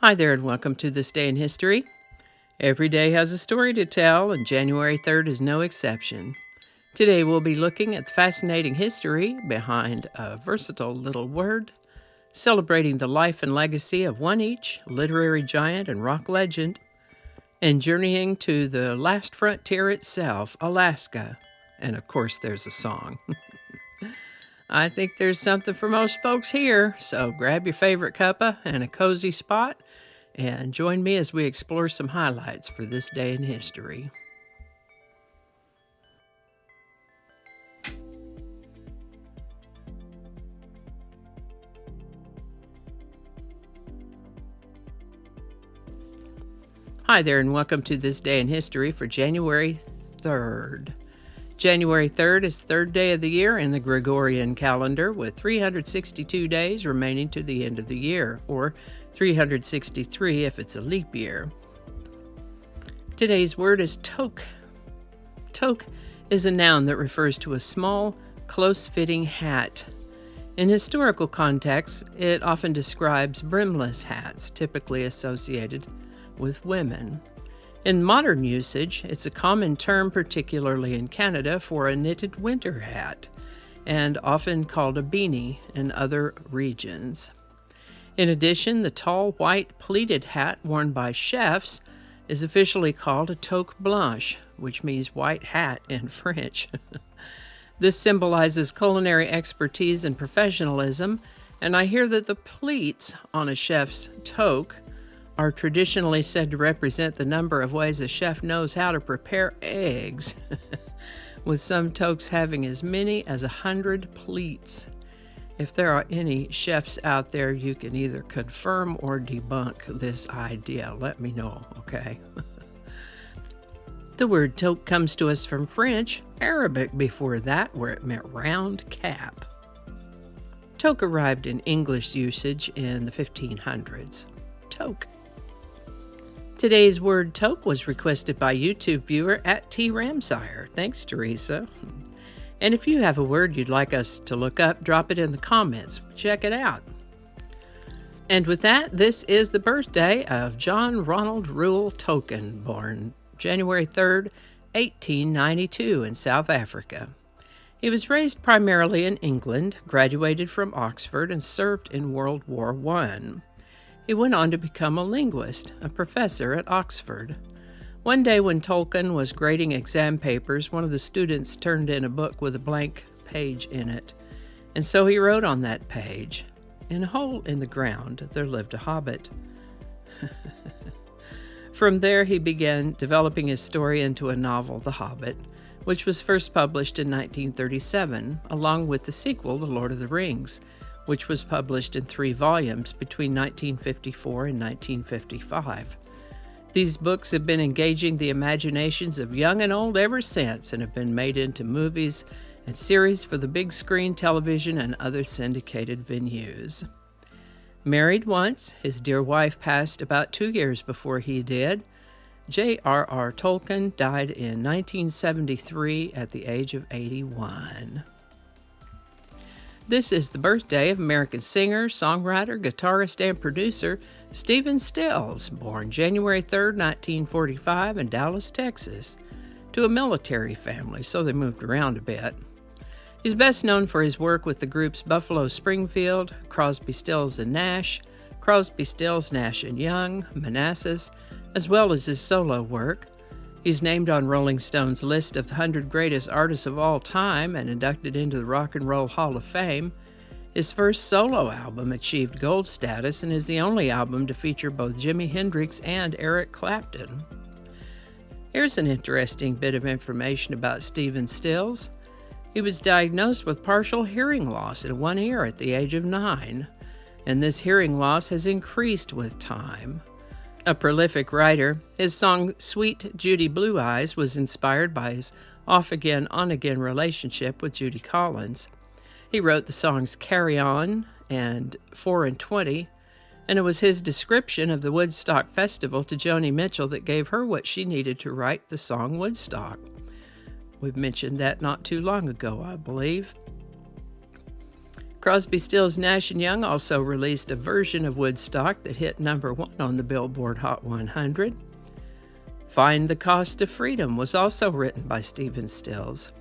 Hi there, and welcome to This Day in History. Every day has a story to tell, and January 3rd is no exception. Today we'll be looking at the fascinating history behind a versatile little word, celebrating the life and legacy of one each literary giant and rock legend, and journeying to the last frontier itself, Alaska. And of course, there's a song. I think there's something for most folks here, so grab your favorite cuppa and a cozy spot and join me as we explore some highlights for this day in history. Hi there, and welcome to This Day in History for January 3rd. January 3rd is the third day of the year in the Gregorian calendar, with 362 days remaining to the end of the year, or 363 if it's a leap year. Today's word is toque. Toque is a noun that refers to a small, close-fitting hat. In historical contexts, it often describes brimless hats, typically associated with women. In modern usage, it's a common term, particularly in Canada, for a knitted winter hat, and often called a beanie in other regions. In addition, the tall white pleated hat worn by chefs is officially called a toque blanche, which means white hat in French. This symbolizes culinary expertise and professionalism, and I hear that the pleats on a chef's toque are traditionally said to represent the number of ways a chef knows how to prepare eggs, with some toques having as many as 100 pleats. If there are any chefs out there, you can either confirm or debunk this idea. Let me know, okay? The word toque comes to us from French, Arabic before that, where it meant round cap. Toque arrived in English usage in the 1500s. Toque. Today's word toque was requested by YouTube viewer at T. Ramsire. Thanks, Teresa. And if you have a word you'd like us to look up, drop it in the comments. Check it out. And with that, this is the birthday of John Ronald Reuel Tolkien, born January 3rd, 1892 in South Africa. He was raised primarily in England, graduated from Oxford, and served in World War I. He went on to become a linguist, a professor at Oxford. One day when Tolkien was grading exam papers, one of the students turned in a book with a blank page in it, and so he wrote on that page, "In a hole in the ground there lived a hobbit." From there he began developing his story into a novel, The Hobbit, which was first published in 1937, along with the sequel, The Lord of the Rings, which was published in 3 volumes between 1954 and 1955. These books have been engaging the imaginations of young and old ever since, and have been made into movies and series for the big screen, television, and other syndicated venues. Married once, his dear wife passed about 2 years before he did. J.R.R. Tolkien died in 1973 at the age of 81. This is the birthday of American singer, songwriter, guitarist, and producer Stephen Stills, born January 3rd, 1945 in Dallas, Texas, to a military family, so they moved around a bit. He's best known for his work with the groups Buffalo Springfield, Crosby, Stills and Nash, Crosby, Stills, Nash and Young, Manassas, as well as his solo work. He's named on Rolling Stone's list of the 100 greatest artists of all time and inducted into the Rock and Roll Hall of Fame. His first solo album achieved gold status and is the only album to feature both Jimi Hendrix and Eric Clapton. Here's an interesting bit of information about Stephen Stills. He was diagnosed with partial hearing loss in one ear at the age of 9, and this hearing loss has increased with time. A prolific writer, his song Sweet Judy Blue Eyes was inspired by his off-again, on-again relationship with Judy Collins. He wrote the songs Carry On and 4 and 20, and it was his description of the Woodstock Festival to Joni Mitchell that gave her what she needed to write the song Woodstock. We've mentioned that not too long ago, I believe. Crosby, Stills, Nash & Young also released a version of Woodstock that hit number 1 on the Billboard Hot 100. Find the Cost of Freedom was also written by Stephen Stills.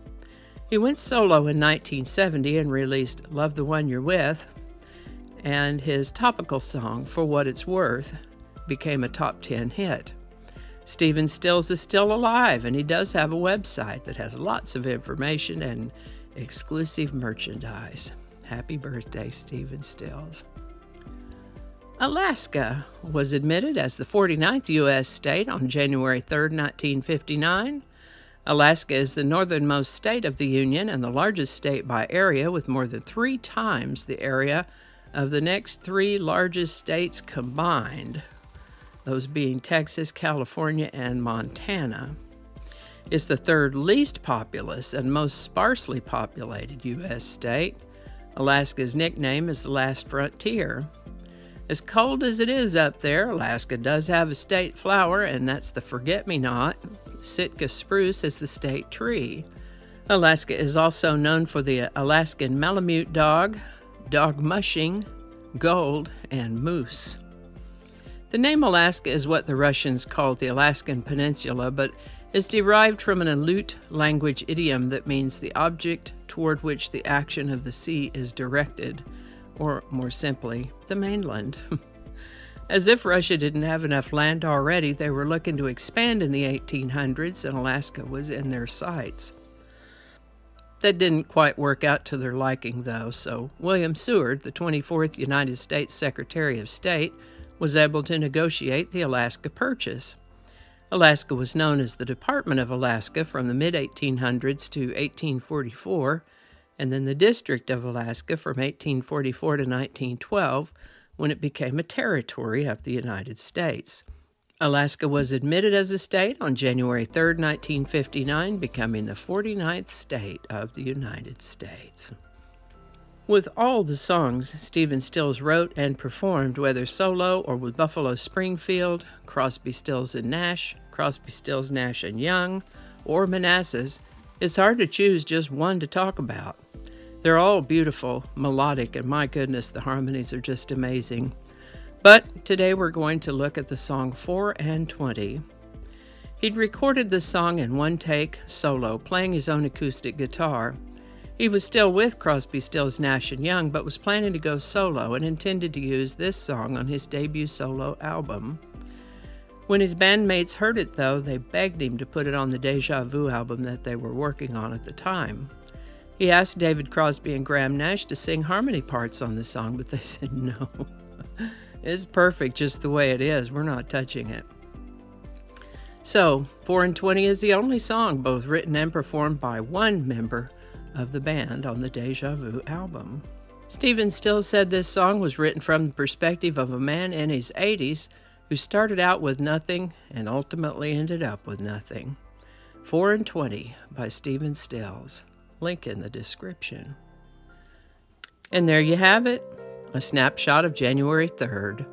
He went solo in 1970 and released Love the One You're With, and his topical song, For What It's Worth, became a top 10 hit. Stephen Stills is still alive, and he does have a website that has lots of information and exclusive merchandise. Happy birthday, Stephen Stills. Alaska was admitted as the 49th U.S. state on January 3, 1959. Alaska is the northernmost state of the Union and the largest state by area, with more than 3 times the area of the next 3 largest states combined, those being Texas, California, and Montana. It's the 3rd least populous and most sparsely populated U.S. state. Alaska's nickname is the Last Frontier. As cold as it is up there, Alaska does have a state flower, and that's the forget-me-not. Sitka spruce is the state tree. Alaska is also known for the Alaskan Malamute dog, dog mushing, gold, and moose. The name Alaska is what the Russians called the Alaskan Peninsula, but is derived from an Aleut language idiom that means the object toward which the action of the sea is directed, or more simply, the mainland. As if Russia didn't have enough land already, they were looking to expand in the 1800s, and Alaska was in their sights. That didn't quite work out to their liking, though, so William Seward, the 24th United States Secretary of State, was able to negotiate the Alaska Purchase. Alaska was known as the Department of Alaska from the mid-1800s to 1844, and then the District of Alaska from 1844 to 1912, when it became a territory of the United States. Alaska was admitted as a state on January 3, 1959, becoming the 49th state of the United States. With all the songs Stephen Stills wrote and performed, whether solo or with Buffalo Springfield, Crosby, Stills and Nash, Crosby, Stills, Nash and Young, or Manassas, it's hard to choose just one to talk about. They're all beautiful, melodic, and my goodness, the harmonies are just amazing. But today we're going to look at the song 4 and 20. He'd recorded this song in one take, solo, playing his own acoustic guitar. He was still with Crosby, Stills, Nash & Young, but was planning to go solo and intended to use this song on his debut solo album. When his bandmates heard it, though, they begged him to put it on the Deja Vu album that they were working on at the time. He asked David Crosby and Graham Nash to sing harmony parts on the song, but they said no. It's perfect just the way it is. We're not touching it. So, 4 and 20 is the only song both written and performed by one member of the band on the Deja Vu album. Stephen Stills said this song was written from the perspective of a man in his 80s who started out with nothing and ultimately ended up with nothing. 4 and 20 by Stephen Stills. Link in the description. And there you have it, a snapshot of January 3rd.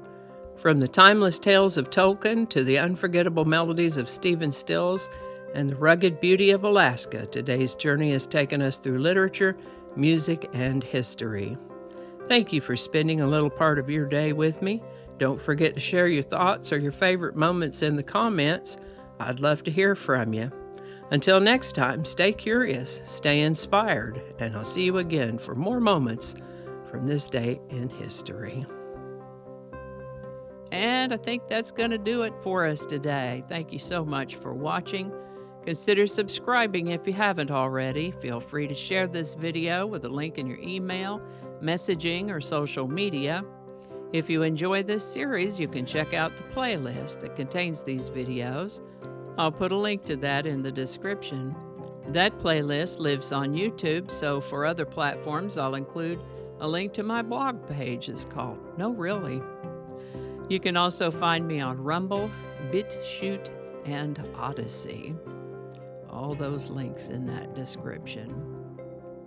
From the timeless tales of Tolkien to the unforgettable melodies of Stephen Stills and the rugged beauty of Alaska, today's journey has taken us through literature, music, and history. Thank you for spending a little part of your day with me. Don't forget to share your thoughts or your favorite moments in the comments. I'd love to hear from you. Until next time, stay curious, stay inspired, and I'll see you again for more moments from this day in history. And I think that's going to do it for us today. Thank you so much for watching. Consider subscribing if you haven't already. Feel free to share this video with a link in your email, messaging, or social media. If you enjoy this series, you can check out the playlist that contains these videos. I'll put a link to that in the description. That playlist lives on YouTube, so for other platforms, I'll include a link to my blog page. It's called No Really. You can also find me on Rumble, BitChute, and Odyssey. All those links in that description.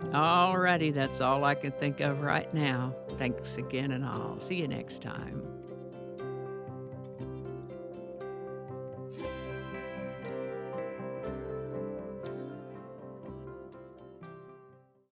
Alrighty, that's all I can think of right now. Thanks again, and I'll see you next time.